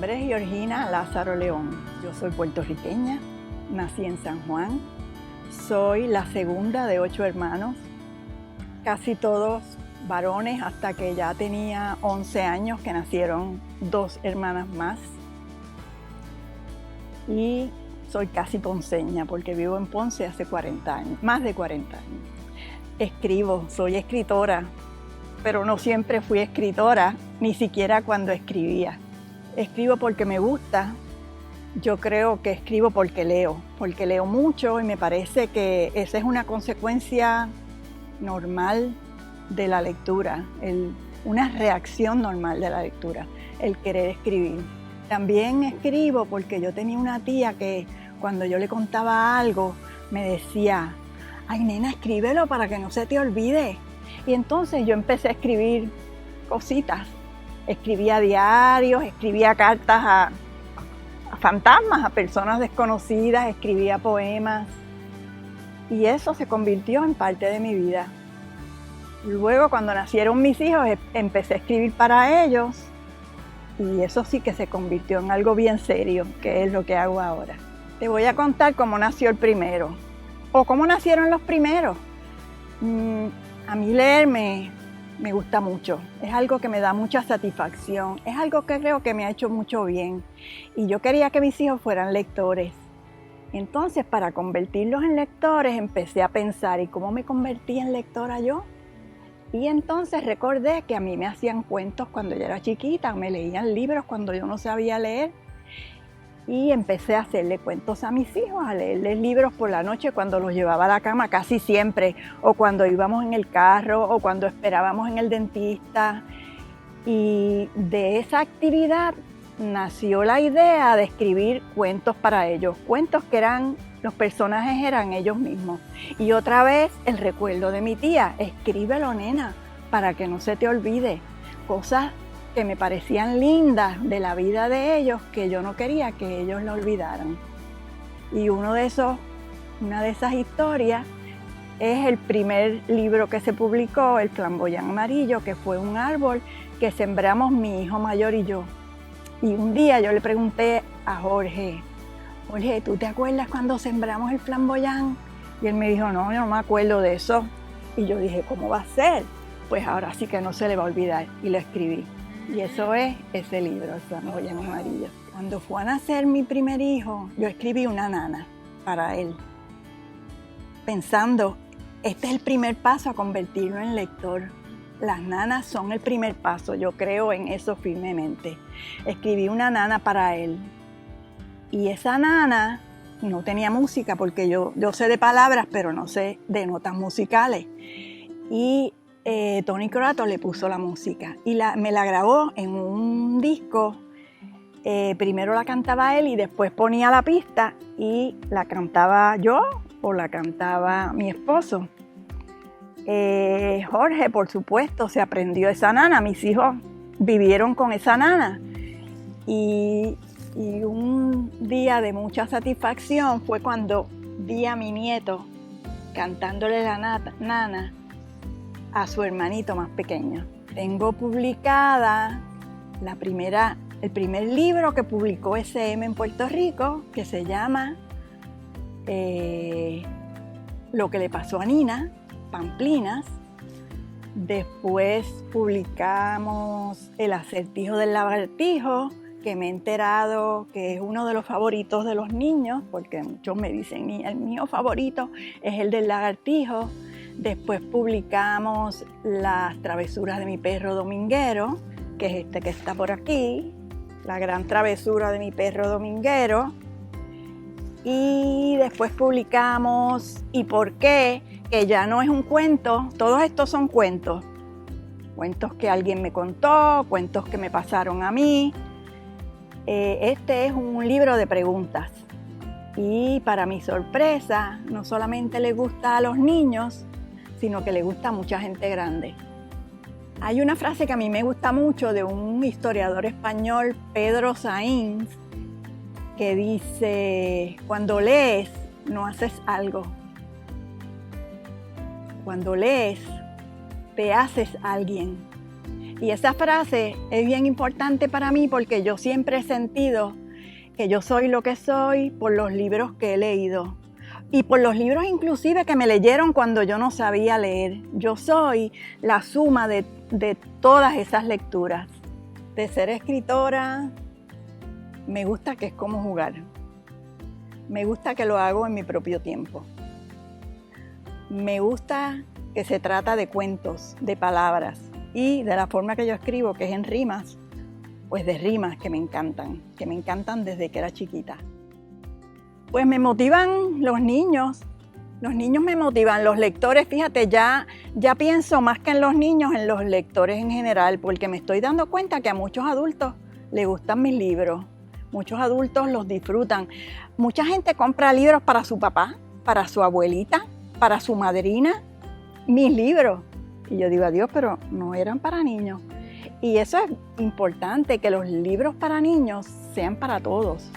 nombre es Georgina Lázaro León. Yo soy puertorriqueña, nací en San Juan. Soy la segunda de 8 hermanos, casi todos varones, hasta que ya tenía 11 años que nacieron 2 hermanas más. Y soy casi ponceña porque vivo en Ponce hace 40 años, más de 40 años. Escribo, soy escritora, pero no siempre fui escritora, ni siquiera cuando escribía. Escribo porque me gusta. Yo creo que escribo porque leo mucho y me parece que esa es una consecuencia normal de la lectura, una reacción normal de la lectura, el querer escribir. También escribo porque yo tenía una tía que cuando yo le contaba algo me decía: ay nena, escríbelo para que no se te olvide. Y entonces yo empecé a escribir cositas, escribía diarios, escribía cartas a fantasmas, a personas desconocidas, escribía poemas y eso se convirtió en parte de mi vida. Luego, cuando nacieron mis hijos, empecé a escribir para ellos y eso sí que se convirtió en algo bien serio, que es lo que hago ahora. Te voy a contar cómo nació el primero o cómo nacieron los primeros. A mí leer me gusta mucho, es algo que me da mucha satisfacción, es algo que creo que me ha hecho mucho bien y yo quería que mis hijos fueran lectores. Entonces, para convertirlos en lectores empecé a pensar: ¿y cómo me convertí en lectora yo? Y entonces recordé que a mí me hacían cuentos cuando yo era chiquita, me leían libros cuando yo no sabía leer y empecé a hacerle cuentos a mis hijos, a leerles libros por la noche cuando los llevaba a la cama, casi siempre, o cuando íbamos en el carro, o cuando esperábamos en el dentista. Y de esa actividad nació la idea de escribir cuentos para ellos, cuentos que los personajes eran ellos mismos. Y otra vez el recuerdo de mi tía: escríbelo nena, para que no se te olvide. Cosas que me parecían lindas de la vida de ellos, que yo no quería que ellos lo olvidaran. Y una de esas historias es el primer libro que se publicó, El Flamboyán Amarillo, que fue un árbol que sembramos mi hijo mayor y yo. Y un día yo le pregunté a Jorge: ¿tú te acuerdas cuando sembramos el flamboyán? Y él me dijo: no, yo no me acuerdo de eso. Y yo dije: ¿cómo va a ser? Pues ahora sí que no se le va a olvidar. Y lo escribí. Y eso es ese libro, El Flamboyán Amarillo. Cuando fue a nacer mi primer hijo, yo escribí una nana para él, pensando: este es el primer paso a convertirlo en lector. Las nanas son el primer paso, yo creo en eso firmemente. Escribí una nana para él. Y esa nana no tenía música, porque yo sé de palabras, pero no sé de notas musicales. Y Tony Corato le puso la música y me la grabó en un disco. Primero la cantaba él y después ponía la pista y la cantaba yo o la cantaba mi esposo. Jorge, por supuesto, se aprendió esa nana. Mis hijos vivieron con esa nana. Y un día de mucha satisfacción fue cuando vi a mi nieto cantándole la nana a su hermanito más pequeño. Tengo publicada el primer libro que publicó SM en Puerto Rico, que se llama Lo que le pasó a Nina, Pamplinas. Después publicamos El acertijo del lagartijo, que me he enterado que es uno de los favoritos de los niños, porque muchos me dicen: el mío favorito es el del lagartijo. Después publicamos Las travesuras de mi perro dominguero, que es este que está por aquí, La gran travesura de mi perro dominguero. Y después publicamos ¿Y por qué?, que ya no es un cuento. Todos estos son cuentos que alguien me contó, cuentos que me pasaron a mí. Este es un libro de preguntas y, para mi sorpresa, no solamente le gusta a los niños, sino que le gusta a mucha gente grande. Hay una frase que a mí me gusta mucho de un historiador español, Pedro Sainz, que dice: cuando lees, no haces algo. Cuando lees, te haces alguien. Y esa frase es bien importante para mí porque yo siempre he sentido que yo soy lo que soy por los libros que he leído y por los libros inclusive que me leyeron cuando yo no sabía leer. Yo soy la suma de todas esas lecturas. De ser escritora, me gusta que es como jugar. Me gusta que lo hago en mi propio tiempo. Me gusta que se trata de cuentos, de palabras y de la forma que yo escribo, que es en rimas, pues de rimas que me encantan desde que era chiquita. Pues me motivan los niños me motivan, los lectores, fíjate, ya pienso más que en los niños, en los lectores en general, porque me estoy dando cuenta que a muchos adultos les gustan mis libros, muchos adultos los disfrutan. Mucha gente compra libros para su papá, para su abuelita, para su madrina, mis libros. Y yo digo, adiós, pero no eran para niños. Y eso es importante, que los libros para niños sean para todos.